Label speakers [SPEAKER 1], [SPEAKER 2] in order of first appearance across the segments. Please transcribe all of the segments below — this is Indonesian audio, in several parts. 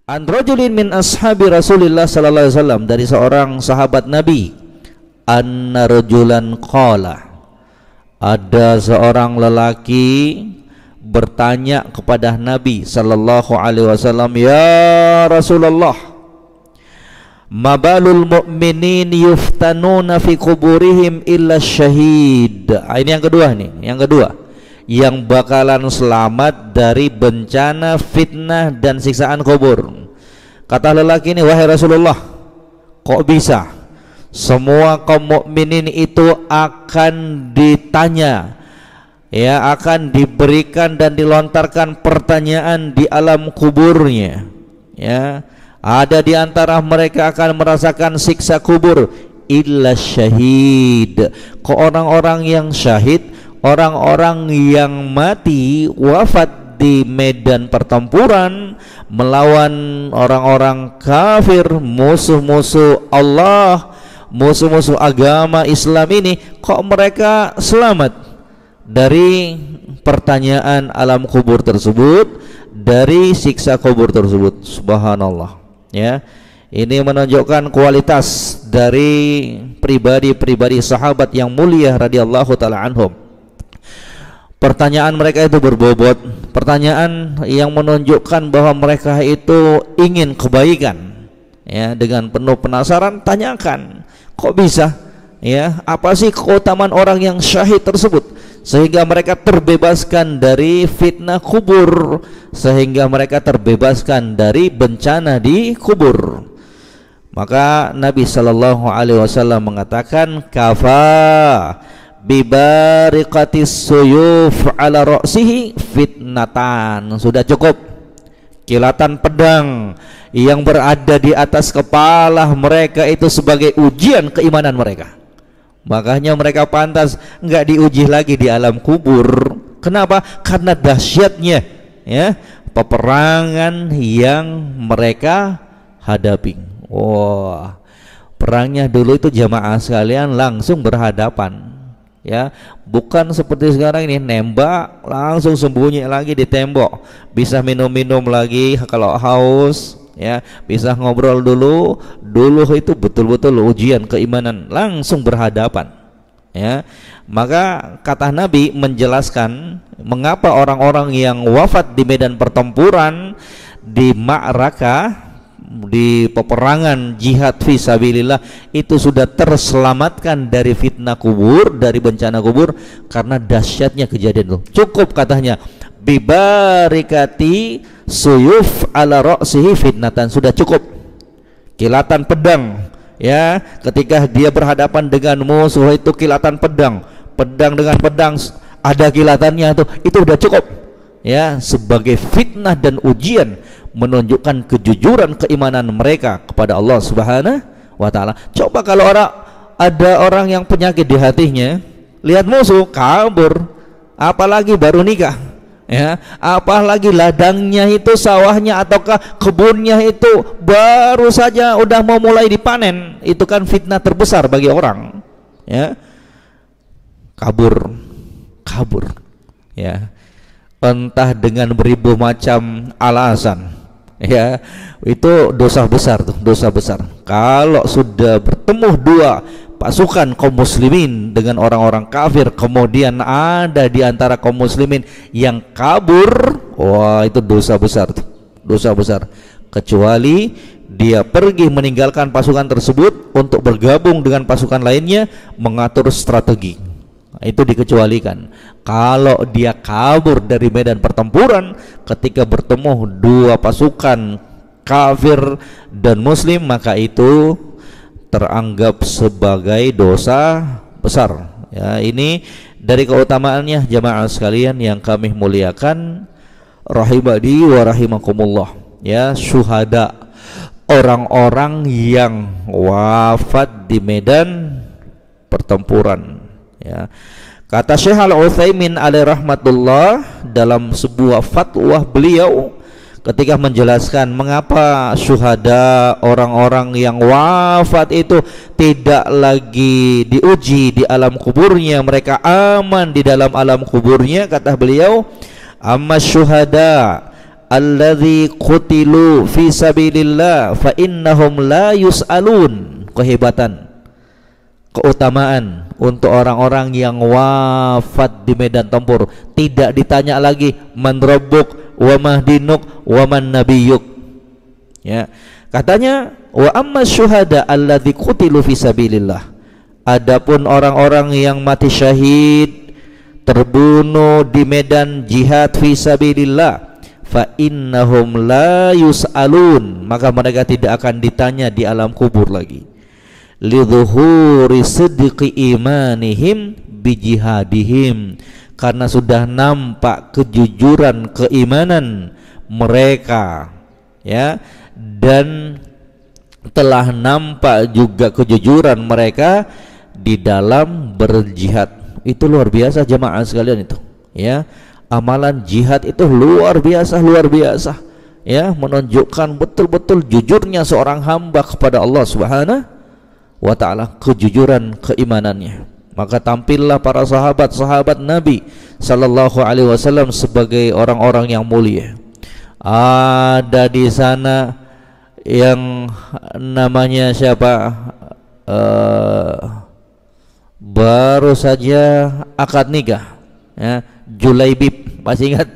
[SPEAKER 1] An rajulin min ashabi Rasulillah sallallahu alaihi wasallam, dari seorang sahabat Nabi, anna rajulan qala, ada seorang lelaki bertanya kepada Nabi sallallahu alaihi wasallam, ya Rasulullah, mabalul mu'minin yuftanuna fi kuburihim illa syahid. Ini yang kedua nih, yang kedua, yang bakalan selamat dari bencana, fitnah dan siksaan kubur. Kata lelaki ini, wahai Rasulullah, kok bisa semua kaum mukminin itu akan ditanya, ya, akan diberikan dan dilontarkan pertanyaan di alam kuburnya, ya, ada di antara mereka akan merasakan siksa kubur, illa syahid. Kok orang-orang yang syahid, orang-orang yang mati wafat di medan pertempuran melawan orang-orang kafir, musuh-musuh Allah, musuh-musuh agama Islam ini, kok mereka selamat dari pertanyaan alam kubur tersebut, dari siksa kubur tersebut? Subhanallah, ya. Ini menunjukkan kualitas dari pribadi-pribadi sahabat yang mulia radhiyallahu taala anhum. Pertanyaan mereka itu berbobot, pertanyaan yang menunjukkan bahwa mereka itu ingin kebaikan, ya. Dengan penuh penasaran, tanyakan, kok bisa, ya, apa sih keutamaan orang yang syahid tersebut sehingga mereka terbebaskan dari fitnah kubur, sehingga mereka terbebaskan dari bencana di kubur. Maka Nabi sallallahu alaihi wasallam mengatakan, kafa bibariqatis suyuf ala ra'sihi fitnatan. Sudah cukup kilatan pedang yang berada di atas kepala mereka itu sebagai ujian keimanan mereka. Makanya mereka pantas enggak diuji lagi di alam kubur. Kenapa? Karena dahsyatnya, ya, peperangan yang mereka hadapi. Wah, perangnya dulu itu jamaah sekalian langsung berhadapan, ya, bukan seperti sekarang ini nembak langsung sembunyi lagi di tembok, bisa minum-minum lagi kalau haus, ya, bisa ngobrol dulu. Dulu itu betul-betul ujian keimanan, langsung berhadapan, ya. Maka kata Nabi menjelaskan mengapa orang-orang yang wafat di medan pertempuran, di ma'rakah, di peperangan jihad fisabilillah, itu sudah terselamatkan dari fitnah kubur, dari bencana kubur, karena dahsyatnya kejadian itu. Cukup katanya bibarikati suyuf ala ra'sihi fitnatan, sudah cukup kilatan pedang, ya, ketika dia berhadapan dengan musuh itu kilatan pedang dengan pedang ada kilatannya, itu udah cukup, ya, sebagai fitnah dan ujian, menunjukkan kejujuran keimanan mereka kepada Allah Subhanahu wa taala. Coba kalau ada orang yang penyakit di hatinya, lihat musuh kabur, apalagi baru nikah, ya, apalagi ladangnya itu, sawahnya ataukah kebunnya itu baru saja udah mau mulai dipanen, itu kan fitnah terbesar bagi orang, ya. Kabur, ya, entah dengan beribu macam alasan, ya, itu dosa besar tuh, dosa besar. Kalau sudah bertemu dua pasukan kaum muslimin dengan orang-orang kafir, kemudian ada di antara kaum muslimin yang kabur, wah, itu dosa besar tuh, dosa besar. Kecuali dia pergi meninggalkan pasukan tersebut untuk bergabung dengan pasukan lainnya, mengatur strategi, itu dikecualikan. Kalau dia kabur dari medan pertempuran ketika bertemu dua pasukan kafir dan muslim, maka itu teranggap sebagai dosa besar, ya. Ini dari keutamaannya jamaah sekalian yang kami muliakan rahimani wa rahimakumullah, ya, syuhada, orang-orang yang wafat di medan pertempuran, ya. Kata Syekh Al-Utsaimin alaihi rahmatullah dalam sebuah fatwa beliau ketika menjelaskan mengapa syuhada, orang-orang yang wafat itu tidak lagi diuji di alam kuburnya, mereka aman di dalam alam kuburnya. Kata beliau, amma syuhada alladzi qutilu fi sabilillah fa innahum la yus'alun. Kehebatan, keutamaan untuk orang-orang yang wafat di medan tempur, tidak ditanya lagi man rabbuk wa mahdinuk wa man nabiyuk. Ya, katanya wa amma syuhada alladzi qutilu fi sabilillah, adapun orang-orang yang mati syahid, terbunuh di medan jihad fi sabilillah, fa innahum la yus'alun, maka mereka tidak akan ditanya di alam kubur lagi. Lidzuhuri sidqi imanihim bijihadihim, karena sudah nampak kejujuran keimanan mereka, ya, dan telah nampak juga kejujuran mereka di dalam berjihad. Itu luar biasa jemaah sekalian itu, ya. Amalan jihad itu luar biasa, ya, menunjukkan betul-betul jujurnya seorang hamba kepada Allah Subhanahu wa ta'ala, kejujuran keimanannya. Maka tampillah para sahabat-sahabat Nabi sallallahu alaihi wasallam sebagai orang-orang yang mulia. Ada di sana yang namanya siapa, baru saja akad nikah, ya, Julaibib. Masih ingat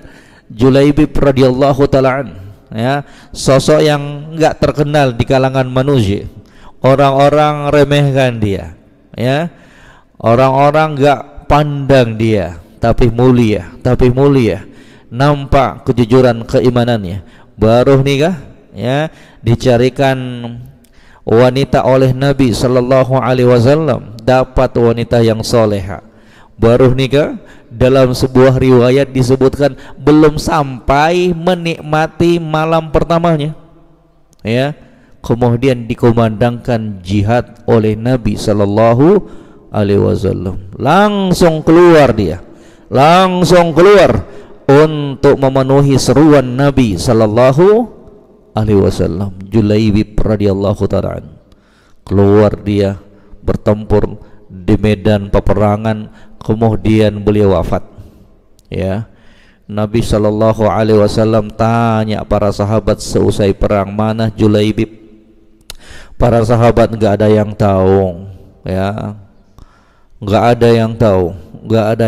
[SPEAKER 1] Julaibib radhiyallahu ta'ala an, ya, sosok yang enggak terkenal di kalangan manusia. Orang-orang remehkan dia, ya, orang-orang enggak pandang dia, tapi mulia, nampak kejujuran keimanannya. Baru nikah, ya, dicarikan wanita oleh Nabi sallallahu alaihi wasallam, dapat wanita yang soleha. Baru nikah, dalam sebuah riwayat disebutkan belum sampai menikmati malam pertamanya, ya, kemudian dikumandangkan jihad oleh Nabi sallallahu alaihi wasallam. Langsung keluar dia, untuk memenuhi seruan Nabi sallallahu alaihi wasallam. Julaibib radhiyallahu ta'ala, keluar dia bertempur di medan peperangan, kemudian beliau wafat, ya. Nabi sallallahu alaihi wasallam tanya para sahabat seusai perang, mana Julaibib? Para sahabat enggak ada yang tahu, ya, enggak ada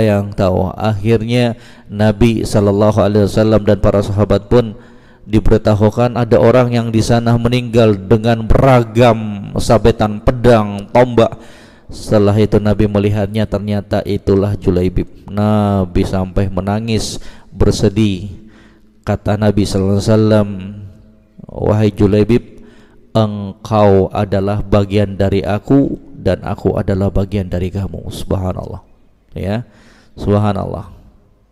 [SPEAKER 1] yang tahu. Akhirnya Nabi sallallahu alaihi wasallam dan para sahabat pun diberitahukan ada orang yang di sana meninggal dengan beragam sabetan pedang, tombak. Setelah itu Nabi melihatnya, ternyata itulah Julaibib. Nabi sampai menangis bersedih. Kata Nabi sallallahu alaihi wasallam, wahai Julaibib, engkau adalah bagian dari aku dan aku adalah bagian dari kamu. Subhanallah, ya, subhanallah,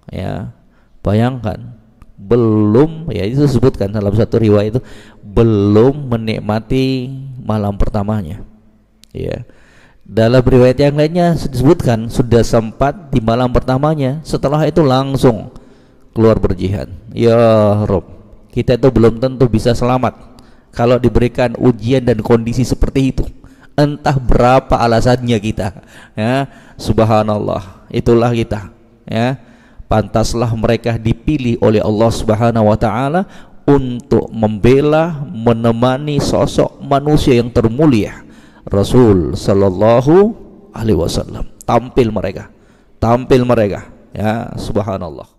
[SPEAKER 1] ya. Bayangkan, belum, ya, itu disebutkan dalam satu riwayat itu belum menikmati malam pertamanya, ya. Dalam riwayat yang lainnya disebutkan sudah sempat di malam pertamanya, setelah itu langsung keluar berjihad. Ya Rob, kita itu belum tentu bisa selamat kalau diberikan ujian dan kondisi seperti itu. Entah berapa alasannya kita, ya. Subhanallah, itulah kita, ya. Pantaslah mereka dipilih oleh Allah Subhanahu wa ta'ala untuk membela, menemani sosok manusia yang termulia Rasul sallallahu alaihi wasallam. Tampil mereka, ya. Subhanallah.